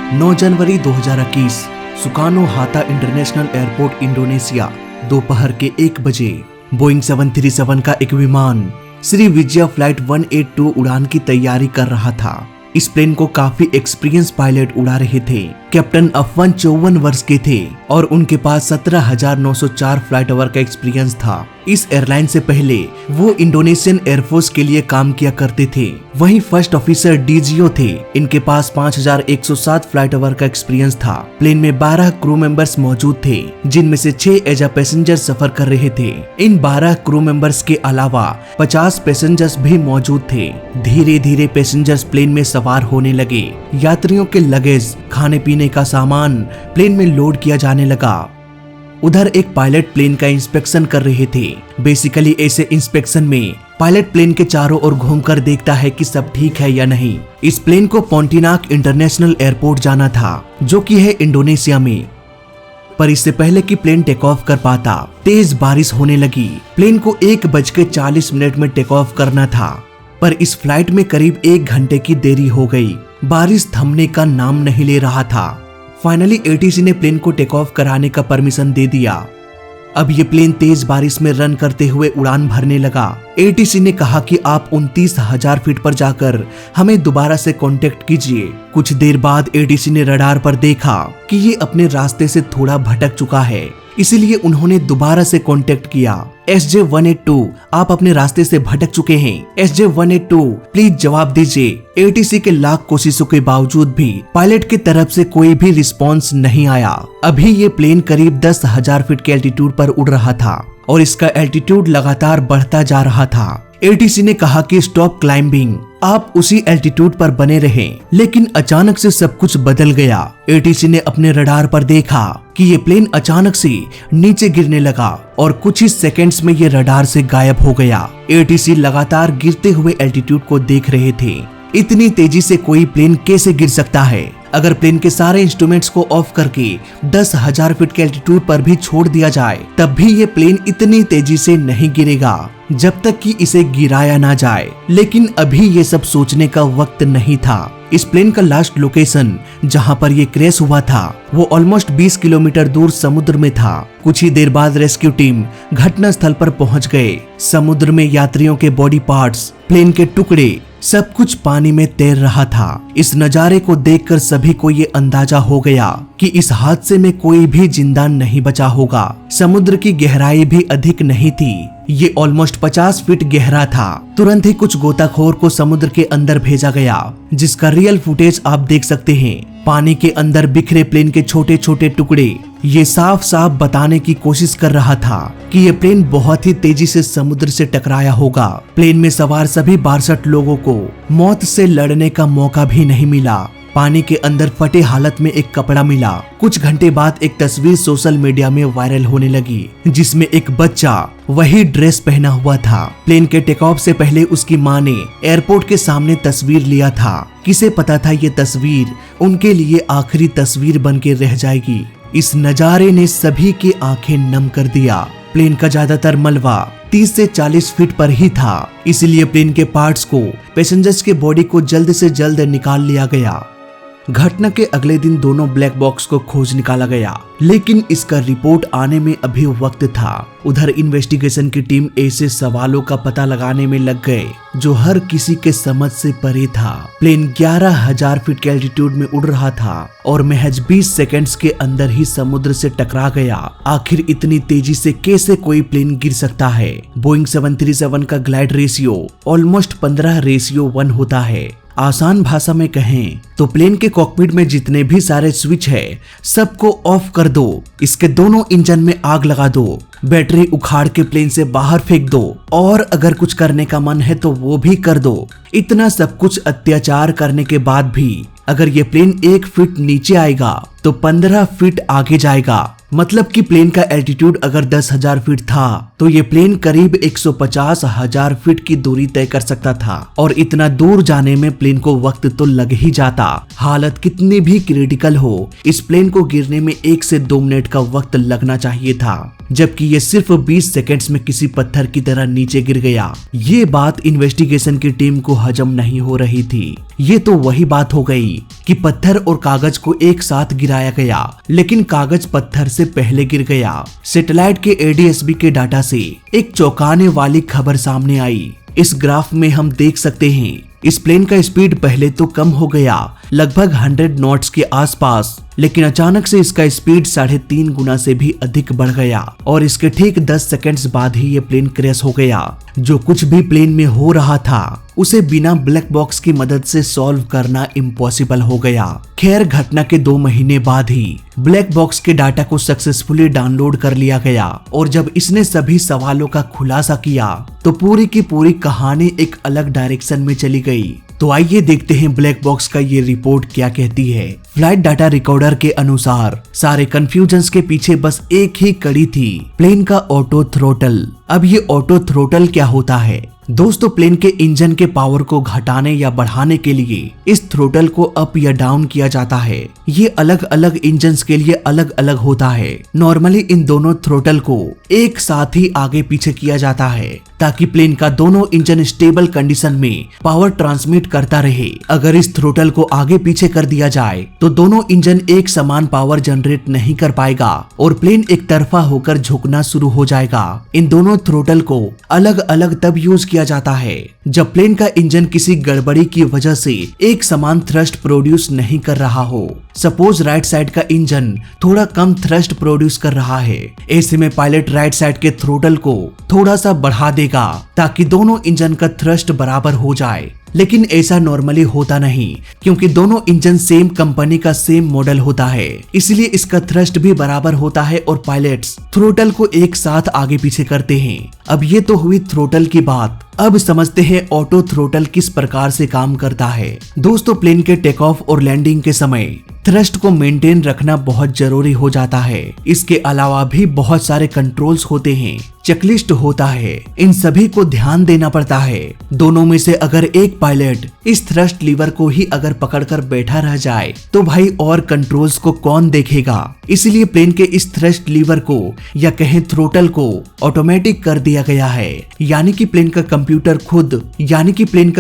9 जनवरी 2021 Sukarno हाता international airport Indonesia. दोपहर के 1 बजे बोइंग 737 का एक विमान श्री विजया फ्लाइट 182 उड़ान की तैयारी कर रहा था। इस प्लेन को काफी एक्सपीरियंस पायलट उड़ा रहे थे। कैप्टन अफवन 54 वर्ष के थे और उनके पास 17,904 फ्लाइट आवर का एक्सपीरियंस था। इस एयरलाइन से पहले वो इंडोनेशियन एयरफोर्स के लिए काम किया करते थे। वहीं फर्स्ट ऑफिसर डीजीओ थे। इनके पास 5,107 फ्लाइट आवर का एक्सपीरियंस था। प्लेन में 12 क्रू मेंबर्स मौजूद थे, जिनमें से 6 एज अ पैसेंजर सफर कर रहे थे। इन 12 क्रू मेंबर्स के अलावा 50 पैसेंजर्स भी मौजूद थे। धीरे धीरे पैसेंजर्स प्लेन में सवार होने लगे। यात्रियों के लगेज, खाने पीने का सामान प्लेन में लोड किया जाने लगा। उधर एक पायलट प्लेन का इंस्पेक्शन कर रहे थे। बेसिकली ऐसे इंस्पेक्शन में पायलट प्लेन के चारों ओर घूमकर देखता है कि सब ठीक है या नहीं। इस प्लेन को पोंटिनाक इंटरनेशनल एयरपोर्ट जाना था, जो कि है इंडोनेशिया में। पर इससे पहले कि प्लेन टेक ऑफ कर पाता, तेज बारिश होने लगी। प्लेन को 1:40 में टेक ऑफ करना था, पर इस फ्लाइट में करीब 1 घंटे की देरी हो गई। बारिश थमने का नाम नहीं ले रहा था। फाइनली एटीसी ने प्लेन को टेक ऑफ कराने का परमिशन दे दिया। अब ये प्लेन तेज बारिश में रन करते हुए उड़ान भरने लगा। एटीसी ने कहा कि आप 29,000 फीट पर जाकर हमें दोबारा से कांटेक्ट कीजिए। कुछ देर बाद एटीसी ने रडार पर देखा कि ये अपने रास्ते से थोड़ा भटक चुका है, इसीलिए उन्होंने दोबारा से कांटेक्ट किया। SJ-182, आप अपने रास्ते से भटक चुके हैं। SJ-182, प्लीज जवाब दीजिए। एटीसी के लाख कोशिशों के बावजूद भी पायलट की तरफ से कोई भी रिस्पांस नहीं आया। अभी ये प्लेन करीब 10,000 फीट के एल्टीट्यूड पर उड़ रहा था और इसका एल्टीट्यूड लगातार बढ़ता जा रहा था। एटीसी ने कहा कि स्टॉप क्लाइंबिंग, आप उसी एल्टीट्यूड पर बने रहें। लेकिन अचानक से सब कुछ बदल गया। एटीसी ने अपने रडार पर देखा कि ये प्लेन अचानक से नीचे गिरने लगा और कुछ ही सेकंड्स में ये रडार से गायब हो गया। एटीसी लगातार गिरते हुए एल्टीट्यूड को देख रहे थे। इतनी तेजी से कोई प्लेन कैसे गिर सकता है? अगर प्लेन के सारे इंस्ट्रूमेंट्स को ऑफ करके 10,000 फीट के एल्टीट्यूड पर भी छोड़ दिया जाए, तब भी ये प्लेन इतनी तेजी से नहीं गिरेगा जब तक कि इसे गिराया ना जाए। लेकिन अभी ये सब सोचने का वक्त नहीं था। इस प्लेन का लास्ट लोकेशन जहां पर ये क्रैश हुआ था, वो ऑलमोस्ट 20 किलोमीटर दूर समुद्र में था। कुछ ही देर बाद रेस्क्यू टीम घटना स्थल पर पहुंच गए। समुद्र में यात्रियों के बॉडी पार्ट्स, प्लेन के टुकड़े, सब कुछ पानी में तैर रहा था। इस नजारे को देखकर सभी को ये अंदाजा हो गया कि इस हादसे में कोई भी जिंदा नहीं बचा होगा। समुद्र की गहराई भी अधिक नहीं थी। ये ऑलमोस्ट 50 फीट गहरा था। तुरंत ही कुछ गोताखोर को समुद्र के अंदर भेजा गया, जिसका रियल फुटेज आप देख सकते हैं। पानी के अंदर बिखरे प्लेन के छोटे छोटे टुकड़े ये साफ साफ बताने की कोशिश कर रहा था कि ये प्लेन बहुत ही तेजी से समुद्र से टकराया होगा। प्लेन में सवार सभी 62 लोगों को मौत से लड़ने का मौका भी नहीं मिला। पानी के अंदर फटे हालत में एक कपड़ा मिला। कुछ घंटे बाद एक तस्वीर सोशल मीडिया में वायरल होने लगी, जिसमें एक बच्चा वही ड्रेस पहना हुआ था। प्लेन के टेक ऑफ से पहले उसकी मां ने एयरपोर्ट के सामने तस्वीर लिया था। किसे पता था ये तस्वीर उनके लिए आखिरी तस्वीर बन के रह जाएगी। इस नजारे ने सभी की आंखें नम कर दिया। प्लेन का ज्यादातर मलबा 30 से 40 फीट पर ही था, इसलिए प्लेन के पार्ट्स को, पैसेंजर्स के बॉडी को जल्द से जल्द निकाल लिया गया। घटना के अगले दिन दोनों ब्लैक बॉक्स को खोज निकाला गया, लेकिन इसका रिपोर्ट आने में अभी वक्त था। उधर इन्वेस्टिगेशन की टीम ऐसे सवालों का पता लगाने में लग गए जो हर किसी के समझ से परे था। प्लेन 11,000 फीट के एल्टीट्यूड में उड़ रहा था और महज 20 सेकंड्स के अंदर ही समुद्र से टकरा गया। आखिर इतनी तेजी से कैसे कोई प्लेन गिर सकता है? बोइंग 737 का ग्लाइड रेशियो ऑलमोस्ट 15:1 होता है। आसान भाषा में कहें तो प्लेन के कॉकपिट में जितने भी सारे स्विच है, सबको ऑफ कर दो। इसके दोनों इंजन में आग लगा दो। बैटरी उखाड़ के प्लेन से बाहर फेंक दो और अगर कुछ करने का मन है तो वो भी कर दो। इतना सब कुछ अत्याचार करने के बाद भी अगर ये प्लेन 1 फीट नीचे आएगा तो 15 फीट आगे जाएगा। मतलब कि प्लेन का एल्टीट्यूड अगर 10,000 फीट था तो ये प्लेन करीब 150,000 फीट की दूरी तय कर सकता था और इतना दूर जाने में प्लेन को वक्त तो लग ही जाता। हालत कितनी भी क्रिटिकल हो, इस प्लेन को गिरने में 1 से 2 मिनट का वक्त लगना चाहिए था। जबकि ये सिर्फ 20 सेकंड्स में किसी पत्थर की तरह नीचे गिर गया। ये बात इन्वेस्टिगेशन की टीम को हजम नहीं हो रही थी। ये तो वही बात हो गई कि पत्थर और कागज को एक साथ गिराया गया, लेकिन कागज पत्थर से पहले गिर गया। सैटेलाइट के एडीएसबी के डाटा से एक चौंकाने वाली खबर सामने आई। इस ग्राफ में हम देख सकते हैं इस प्लेन का स्पीड पहले तो कम हो गया, लगभग 100 नॉट्स के आसपास, लेकिन अचानक से इसका स्पीड 3.5 गुना से भी अधिक बढ़ गया और इसके ठीक 10 सेकंड्स बाद ही ये प्लेन क्रैश हो गया। जो कुछ भी प्लेन में हो रहा था उसे बिना ब्लैक बॉक्स की मदद से सॉल्व करना इम्पॉसिबल हो गया। खैर, घटना के 2 महीने बाद ही ब्लैक बॉक्स के डाटा को सक्सेसफुली डाउनलोड कर लिया गया और जब इसने सभी सवालों का खुलासा किया तो पूरी की पूरी कहानी एक अलग डायरेक्शन में चली गई। तो आइए देखते हैं ब्लैक बॉक्स का ये रिपोर्ट क्या कहती है। फ्लाइट डाटा रिकॉर्डर के अनुसार सारे कंफ्यूजन्स के पीछे बस एक ही कड़ी थी, प्लेन का ऑटो थ्रोटल। अब ये ऑटो थ्रोटल क्या होता है? दोस्तों, प्लेन के इंजन के पावर को घटाने या बढ़ाने के लिए इस थ्रोटल को अप या डाउन किया जाता है। ये अलग अलग इंजन्स के लिए अलग अलग होता है। नॉर्मली इन दोनों थ्रोटल को एक साथ ही आगे पीछे किया जाता है ताकि प्लेन का दोनों इंजन स्टेबल कंडीशन में पावर ट्रांसमिट करता रहे। अगर इस थ्रोटल को आगे पीछे कर दिया जाए तो दोनों इंजन एक समान पावर जनरेट नहीं कर पाएगा और प्लेन एक तरफा होकर झुकना शुरू हो जाएगा। इन दोनों थ्रोटल को अलग अलग तब यूज किया जाता है जब प्लेन का इंजन किसी गड़बड़ी की वजह से एक समान थ्रस्ट प्रोड्यूस नहीं कर रहा हो। सपोज राइट साइड का इंजन थोड़ा कम थ्रस्ट प्रोड्यूस कर रहा है। ऐसे में पायलट राइट साइड के थ्रोटल को थोड़ा सा बढ़ा देगा ताकि दोनों इंजन का थ्रस्ट बराबर हो जाए, लेकिन ऐसा नॉर्मली होता नहीं क्योंकि दोनों इंजन सेम कंपनी का सेम मॉडल होता है, इसलिए इसका थ्रस्ट भी बराबर होता है और पायलट्स थ्रोटल को एक साथ आगे पीछे करते हैं। अब ये तो हुई थ्रोटल की बात। अब समझते हैं ऑटो थ्रोटल किस प्रकार से काम करता है। दोस्तों, प्लेन के टेक ऑफ और लैंडिंग के समय थ्रस्ट को मेंटेन रखना बहुत जरूरी हो जाता है। इसके अलावा भी बहुत सारे कंट्रोल्स होते हैं, चेकलिस्ट होता है, इन सभी को ध्यान देना पड़ता है। दोनों में से अगर एक पायलट इस थ्रस्ट लीवर को ही अगर पकड़कर बैठा रह जाए तो भाई और कंट्रोल्स को कौन देखेगा। इसलिए प्लेन के इस थ्रस्ट लीवर को या कहें थ्रोटल को ऑटोमेटिक कर दिया गया है, यानी कि प्लेन का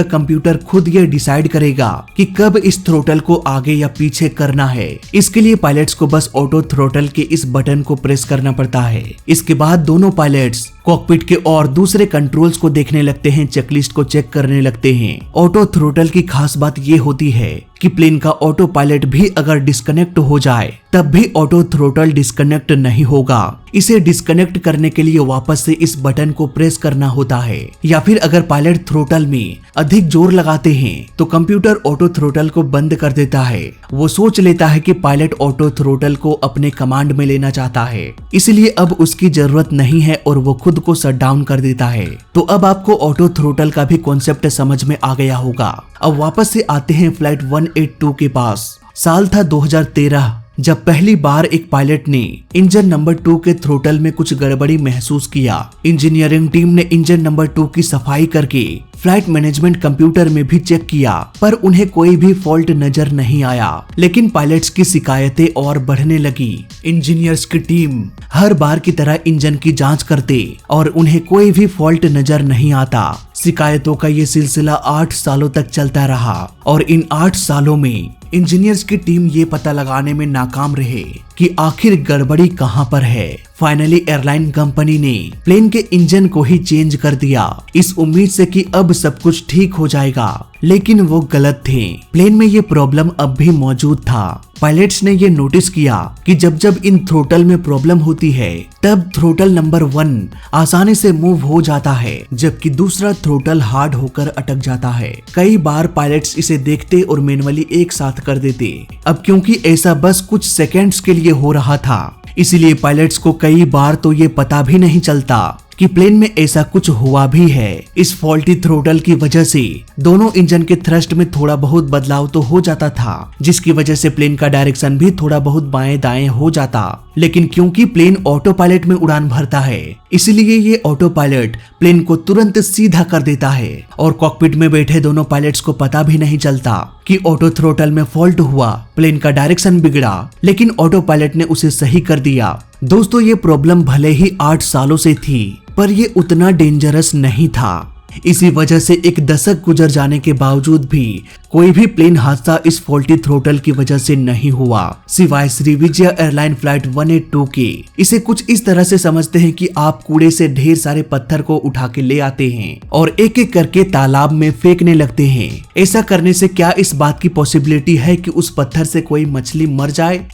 कंप्यूटर खुद ये डिसाइड करेगा कि कब इस थ्रोटल को आगे या पीछे करना है। इसके लिए पायलट्स को बस ऑटो थ्रोटल के इस बटन को प्रेस करना पड़ता है। इसके बाद दोनों पायलट्स कॉकपिट के और दूसरे कंट्रोल्स को देखने लगते हैं, चेकलिस्ट को चेक करने लगते हैं। ऑटो थ्रोटल की खास बात ये होती है कि प्लेन का ऑटो पायलट भी अगर डिस्कनेक्ट हो जाए तब भी ऑटो थ्रोटल डिस्कनेक्ट नहीं होगा। इसे डिस्कनेक्ट करने के लिए वापस से इस बटन को प्रेस करना होता है, या फिर अगर पायलट थ्रोटल में अधिक जोर लगाते हैं तो कंप्यूटर ऑटो थ्रोटल को बंद कर देता है। वो सोच लेता है कि पायलट ऑटो थ्रोटल को अपने कमांड में लेना चाहता है, इसलिए अब उसकी जरूरत नहीं है और वो खुद को शट डाउन कर देता है। तो अब आपको ऑटो थ्रोटल का भी कॉन्सेप्ट समझ में आ गया होगा। अब वापस से आते हैं फ्लाइट 182 के पास। साल था 2013 जब पहली बार एक पायलट ने इंजन नंबर 2 के थ्रोटल में कुछ गड़बड़ी महसूस किया। इंजीनियरिंग टीम ने इंजन नंबर 2 की सफाई करके फ्लाइट मैनेजमेंट कंप्यूटर में भी चेक किया, पर उन्हें कोई भी फॉल्ट नजर नहीं आया। लेकिन पायलट्स की शिकायतें और बढ़ने लगी। इंजीनियर्स की टीम हर बार की तरह इंजन की जांच करते और उन्हें कोई भी फॉल्ट नजर नहीं आता। शिकायतों का ये सिलसिला 8 सालों तक चलता रहा और इन 8 सालों में इंजीनियर्स की टीम ये पता लगाने में नाकाम रहे कि आखिर गड़बड़ी कहां पर है। फाइनली एयरलाइन कंपनी ने प्लेन के इंजन को ही चेंज कर दिया, इस उम्मीद से कि अब सब कुछ ठीक हो जाएगा, लेकिन वो गलत थे। प्लेन में ये प्रॉब्लम अब भी मौजूद था। पायलट्स ने ये नोटिस किया कि जब जब इन थ्रोटल में प्रॉब्लम होती है तब थ्रोटल नंबर 1 आसानी से मूव हो जाता है, जबकि दूसरा थ्रोटल हार्ड होकर अटक जाता है। कई बार पायलट्स इसे देखते और मैनुअली एक साथ कर देते। अब क्योंकि ऐसा बस कुछ सेकेंड्स के लिए हो रहा था, इसलिए पायलट्स को कई बार तो ये पता भी नहीं चलता कि प्लेन में ऐसा कुछ हुआ भी है। इस फॉल्टी थ्रोटल की वजह से दोनों इंजन के थ्रस्ट में थोड़ा बहुत बदलाव तो हो जाता था, जिसकी वजह से प्लेन का डायरेक्शन भी थोड़ा बहुत बाएं दाएं हो जाता। लेकिन क्योंकि प्लेन ऑटो पायलट में उड़ान भरता है, इसलिए ये ऑटो पायलट प्लेन को तुरंत सीधा कर देता है और कॉकपिट में बैठे दोनों पायलट्स को पता भी नहीं चलता कि ऑटो थ्रोटल में फॉल्ट हुआ। प्लेन का डायरेक्शन बिगड़ा, लेकिन ऑटो पायलट ने उसे सही कर दिया। दोस्तों ये प्रॉब्लम भले ही 8 सालों से थी, पर ये उतना डेंजरस नहीं था। इसी वजह से एक दशक गुजर जाने के बावजूद भी कोई भी प्लेन हादसा इस फॉल्टी थ्रोटल की वजह से नहीं हुआ, सिवाय श्रीविजय एयरलाइन फ्लाइट 182 के। इसे कुछ इस तरह से समझते हैं कि आप कूड़े से ढेर सारे पत्थर को उठा के ले आते हैं और एक एक करके तालाब में फेंकने लगते हैं। ऐसा करने से क्या इस बात की पॉसिबिलिटी है कि उस पत्थर से कोई मछली मर जाए?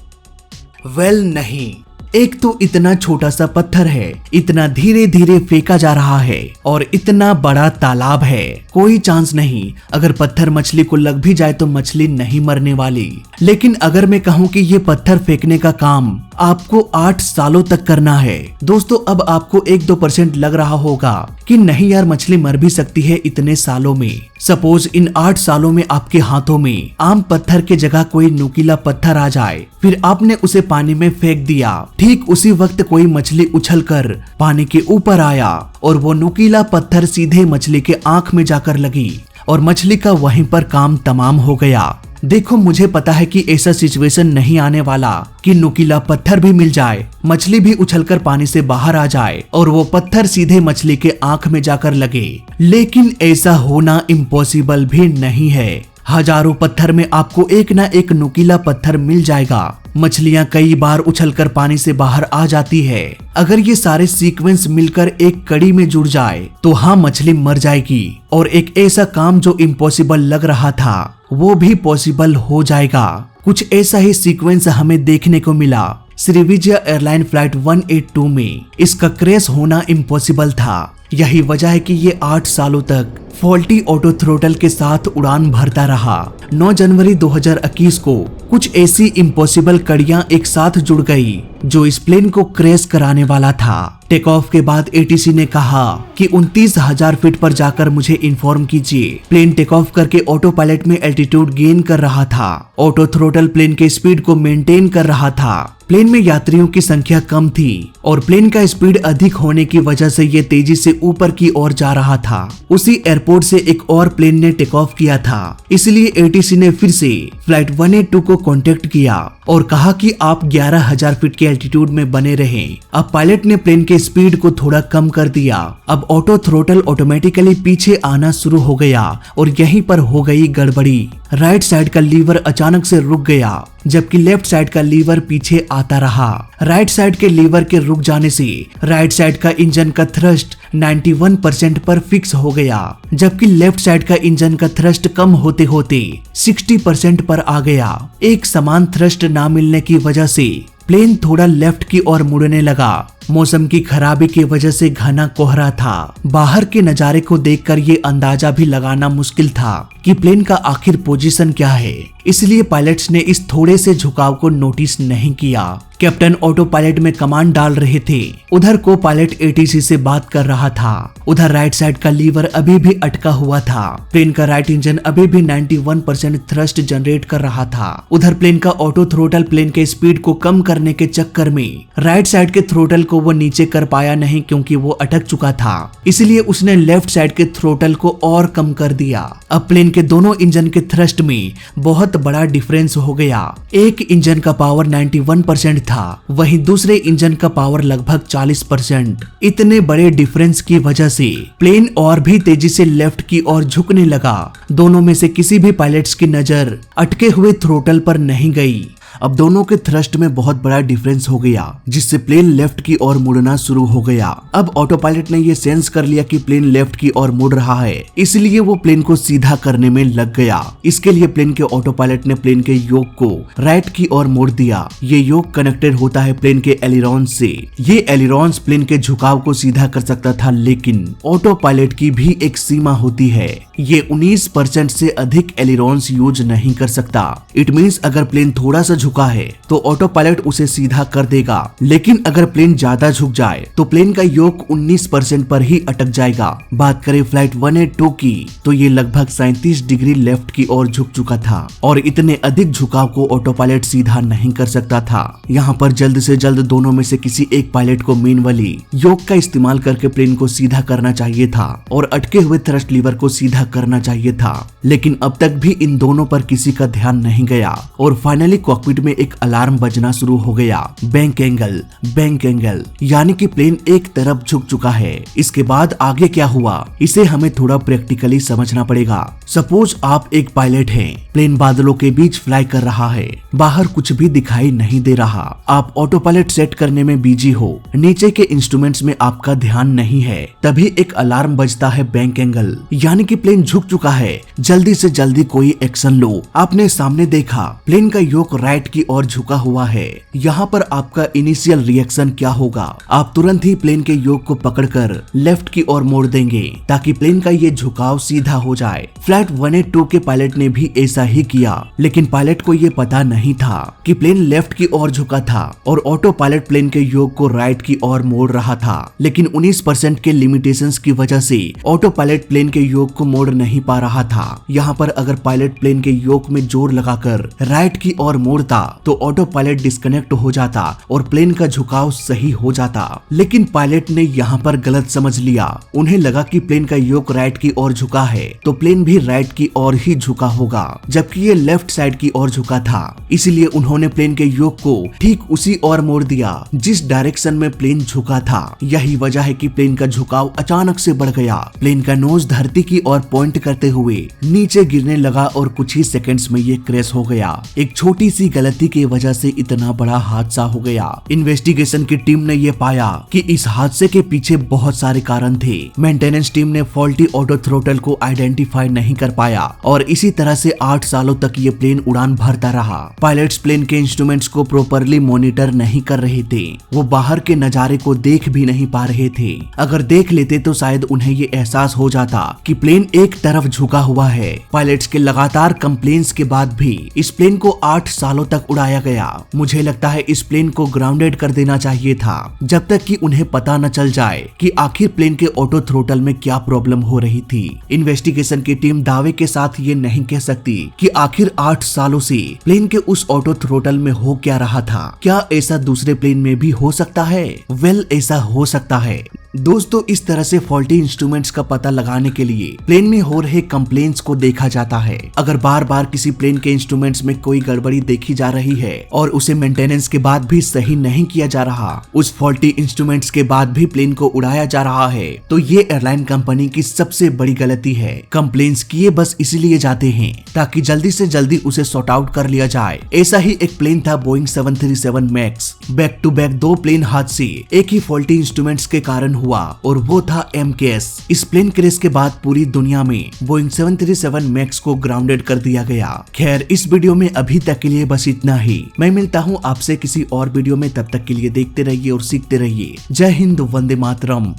वेल नहीं। एक तो इतना छोटा सा पत्थर है, इतना धीरे धीरे फेंका जा रहा है और इतना बड़ा तालाब है, कोई चांस नहीं। अगर पत्थर मछली को लग भी जाए तो मछली नहीं मरने वाली। लेकिन अगर मैं कहूँ कि ये पत्थर फेंकने का काम आपको 8 सालों तक करना है, दोस्तों अब आपको 1-2% लग रहा होगा कि नहीं यार मछली मर भी सकती है इतने सालों में। सपोज इन 8 सालों में आपके हाथों में आम पत्थर के जगह कोई नुकीला पत्थर आ जाए, फिर आपने उसे पानी में फेंक दिया। ठीक उसी वक्त कोई मछली उछलकर पानी के ऊपर आया और वो नुकीला पत्थर सीधे मछली के आंख में जाकर लगी और मछली का वहीं पर काम तमाम हो गया। देखो मुझे पता है कि ऐसा सिचुएशन नहीं आने वाला कि नुकीला पत्थर भी मिल जाए, मछली भी उछलकर पानी से बाहर आ जाए और वो पत्थर सीधे मछली के आंख में जाकर लगे। लेकिन ऐसा होना इम्पॉसिबल भी नहीं है। हजारों पत्थर में आपको एक ना एक नुकीला पत्थर मिल जाएगा। मछलियां कई बार उछलकर पानी से बाहर आ जाती है। अगर ये सारे सीक्वेंस मिलकर एक कड़ी में जुड़ जाए तो हाँ मछली मर जाएगी और एक ऐसा काम जो इम्पॉसिबल लग रहा था वो भी पॉसिबल हो जाएगा। कुछ ऐसा ही सीक्वेंस हमें देखने को मिला श्रीविजय एयरलाइन फ्लाइट 182 में। इसका क्रैश होना इम्पॉसिबल था। यही वजह है कि ये 8 सालों तक फॉल्टी ऑटो थ्रोटल के साथ उड़ान भरता रहा। 9 जनवरी 2021 को कुछ ऐसी इम्पॉसिबल कड़ियां एक साथ जुड़ गई जो इस प्लेन को क्रैश कराने वाला था। टेक ऑफ के बाद एटीसी ने कहा कि 29,000 फीट पर जाकर मुझे इन्फॉर्म कीजिए। प्लेन टेक ऑफ करके ऑटो पायलट में एल्टीट्यूड गेन कर रहा था। ऑटो थ्रोटल प्लेन के स्पीड को मेंटेन कर रहा था। प्लेन में यात्रियों की संख्या कम थी और प्लेन का स्पीड अधिक होने की वजह से ये तेजी से ऊपर की ओर जा रहा था। उसी एयरपोर्ट से एक और प्लेन ने टेक ऑफ किया था, इसलिए एटीसी ने फिर से फ्लाइट 182 को कांटेक्ट किया और कहा कि आप 11,000 फीट के एल्टीट्यूड में बने रहें। अब पायलट ने प्लेन के स्पीड को थोड़ा कम कर दिया। अब ऑटो थ्रोटल ऑटोमेटिकली पीछे आना शुरू हो गया और यहीं पर हो गई गड़बड़ी। राइट साइड का लीवर अचानक से रुक गया जबकि लेफ्ट साइड का लीवर पीछे आता रहा। राइट साइड के लीवर के रुक जाने से राइट साइड का इंजन का थ्रस्ट 91% पर फिक्स हो गया, जबकि लेफ्ट साइड का इंजन का थ्रस्ट कम होते होते 60% पर आ गया। एक समान थ्रस्ट ना मिलने की वजह से प्लेन थोड़ा लेफ्ट की ओर मुड़ने लगा। मौसम की खराबी की वजह से घना कोहरा था। बाहर के नजारे को देखकर ये अंदाजा भी लगाना मुश्किल था कि प्लेन का आखिर पोजीशन क्या है, इसलिए पायलट्स ने इस थोड़े से झुकाव को नोटिस नहीं किया। कैप्टन ऑटो पायलट में कमांड डाल रहे थे, उधर को पायलट एटीसी से बात कर रहा था। उधर राइट साइड का लीवर अभी भी अटका हुआ था। प्लेन का राइट इंजन अभी भी 91% थ्रस्ट जनरेट कर रहा था। उधर प्लेन का ऑटो थ्रोटल प्लेन के स्पीड को कम करने के चक्कर में राइट साइड के थ्रोटल को वो नीचे कर पाया नहीं, क्योंकि वो अटक चुका था। इसलिए उसने लेफ्ट साइड के थ्रोटल को और कम कर दिया। अब प्लेन के दोनों इंजन के थ्रस्ट में बहुत बड़ा डिफरेंस हो गया। एक इंजन का पावर 91% था, वहीं दूसरे इंजन का पावर लगभग 40%। इतने बड़े डिफरेंस की वजह से प्लेन और भी तेजी से लेफ्ट की ओर झुकने लगा। दोनों में से किसी भी पायलट्स की नजर अटके हुए थ्रोटल पर नहीं गई। अब दोनों के थ्रस्ट में बहुत बड़ा डिफरेंस हो गया, जिससे प्लेन लेफ्ट की ओर मुड़ना शुरू हो गया। अब ऑटो पायलट ने ये सेंस कर लिया कि प्लेन लेफ्ट की ओर मुड़ रहा है, इसलिए वो प्लेन को सीधा करने में लग गया। इसके लिए प्लेन के ऑटो पायलट ने प्लेन के योक को राइट की ओर मोड़ दिया। ये योक कनेक्टेड होता है प्लेन के एलिरॉन से। ये एलिरॉन्स प्लेन के झुकाव को सीधा कर सकता था, लेकिन ऑटो पायलट की भी एक सीमा होती है। ये 19% से अधिक एलिरॉन्स यूज नहीं कर सकता। इट मीन्स अगर प्लेन थोड़ा सा झुका है तो ऑटो पायलट उसे सीधा कर देगा, लेकिन अगर प्लेन ज्यादा झुक जाए तो प्लेन का योक 19% पर ही अटक जाएगा। बात करें फ्लाइट 182 की तो ये लगभग 37 डिग्री लेफ्ट की ओर झुक चुका था और इतने अधिक झुकाव को ऑटो पायलट सीधा नहीं कर सकता था। यहाँ पर जल्द से जल्द दोनों में से किसी एक पायलट को मैन्युअली योक का इस्तेमाल करके प्लेन को सीधा करना चाहिए था और अटके हुए थ्रस्ट लीवर को सीधा करना चाहिए था, लेकिन अब तक भी इन दोनों पर किसी का ध्यान नहीं गया और फाइनली कॉकपिट में एक अलार्म बजना शुरू हो गया। बैंक एंगल, यानी कि प्लेन एक तरफ झुक चुका है। इसके बाद आगे क्या हुआ इसे हमें थोड़ा प्रैक्टिकली समझना पड़ेगा। सपोज आप एक पायलट हैं, प्लेन बादलों के बीच फ्लाई कर रहा है, बाहर कुछ भी दिखाई नहीं दे रहा, आप ऑटो पायलट सेट करने में बिजी हो, नीचे के इंस्ट्रूमेंट्स में आपका ध्यान नहीं है, तभी एक अलार्म बजता है बैंक एंगल, यानी कि प्लेन झुक चुका है, जल्दी से जल्दी कोई एक्शन लो। आपने सामने देखा प्लेन का योक राइट की ओर झुका हुआ है, यहाँ पर आपका इनिशियल रिएक्शन क्या होगा? आप तुरंत ही प्लेन के योक को पकड़कर लेफ्ट की ओर मोड़ देंगे ताकि प्लेन का ये झुकाव सीधा हो जाए। फ्लाइट 182 के पायलट ने भी ऐसा ही किया, लेकिन पायलट को ये पता नहीं था कि प्लेन लेफ्ट की ओर झुका था और ऑटो पायलट प्लेन के योक को राइट की ओर मोड़ रहा था। लेकिन 19% के लिमिटेशंस की वजह से ऑटो पायलट प्लेन के योक को मोड़ नहीं पा रहा था। यहाँ पर अगर पायलट प्लेन के योक में जोर लगाकर राइट की ओर मोड़ता तो ऑटो पायलट डिस्कनेक्ट हो जाता और प्लेन का झुकाव सही हो जाता। लेकिन पायलट ने यहाँ पर गलत समझ लिया, उन्हें लगा कि प्लेन का योक राइट की ओर झुका है तो प्लेन भी राइट की ओर ही झुका होगा, जबकि ये लेफ्ट साइड की ओर झुका था। इसीलिए उन्होंने प्लेन के योक को ठीक उसी ओर मोड़ दिया जिस डायरेक्शन में प्लेन झुका था। यही वजह है कि प्लेन का झुकाव अचानक से बढ़ गया। प्लेन का नोज धरती की ओर पॉइंट करते हुए नीचे गिरने लगा और कुछ ही सेकंड्स में ये क्रैश हो गया। एक छोटी सी गलती की वजह से इतना बड़ा हादसा हो गया। इन्वेस्टिगेशन की टीम ने ये पाया कि इस हादसे के पीछे बहुत सारे कारण थे। मेंटेनेंस टीम ने फॉल्टी ऑटो थ्रोटल को आइडेंटिफाई नहीं कर पाया और इसी तरह से 8 सालों तक ये प्लेन उड़ान भरता रहा। पायलट्स प्लेन के इंस्ट्रूमेंट्स को प्रॉपरली मॉनिटर नहीं कर रहे थे, वो बाहर के नजारे को देख भी नहीं पा रहे थे। अगर देख लेते तो शायद उन्हें ये एहसास हो जाता कि प्लेन एक तरफ झुका हुआ है। पायलट्स के लगातार कंप्लेंट्स के बाद भी इस प्लेन को 8 सालों तक उड़ाया गया। मुझे लगता है इस प्लेन को ग्राउंडेड कर देना चाहिए था जब तक कि उन्हें पता न चल जाए कि आखिर प्लेन के ऑटो थ्रोटल में क्या प्रॉब्लम हो रही थी। इन्वेस्टिगेशन की टीम दावे के साथ ये नहीं कह सकती कि आखिर 8 सालों से प्लेन के उस ऑटो थ्रोटल में हो क्या रहा था। क्या ऐसा दूसरे प्लेन में भी हो सकता है? वेल, ऐसा हो सकता है। दोस्तों, इस तरह से फॉल्टी इंस्ट्रूमेंट्स का पता लगाने के लिए प्लेन में हो रहे कंप्लेंट्स को देखा जाता है। अगर बार बार किसी प्लेन के इंस्ट्रूमेंट्स में कोई गड़बड़ी देखी जा रही है और उसे मेंटेनेंस के बाद भी सही नहीं किया जा रहा, उस फॉल्टी इंस्ट्रूमेंट्स के बाद भी प्लेन को उड़ाया जा रहा है, तो ये एयरलाइन कंपनी की सबसे बड़ी गलती है। कंप्लेंट्स किए बस इसलिए जाते हैं ताकि जल्दी से जल्दी उसे सॉर्ट आउट कर लिया जाए। ऐसा ही एक प्लेन था Boeing 737 Max. Back to back 2 plane हादसे एक ही फॉल्टी इंस्ट्रूमेंट्स के कारण हुआ और वो था MKS। इस प्लेन क्रैश के बाद पूरी दुनिया में बोइंग 737 मैक्स को ग्राउंडेड कर दिया गया। खैर, इस वीडियो में अभी तक के लिए बस इतना ही। मैं मिलता हूँ आपसे किसी और वीडियो में, तब तक के लिए देखते रहिए और सीखते रहिए। जय हिंद, वंदे मातरम।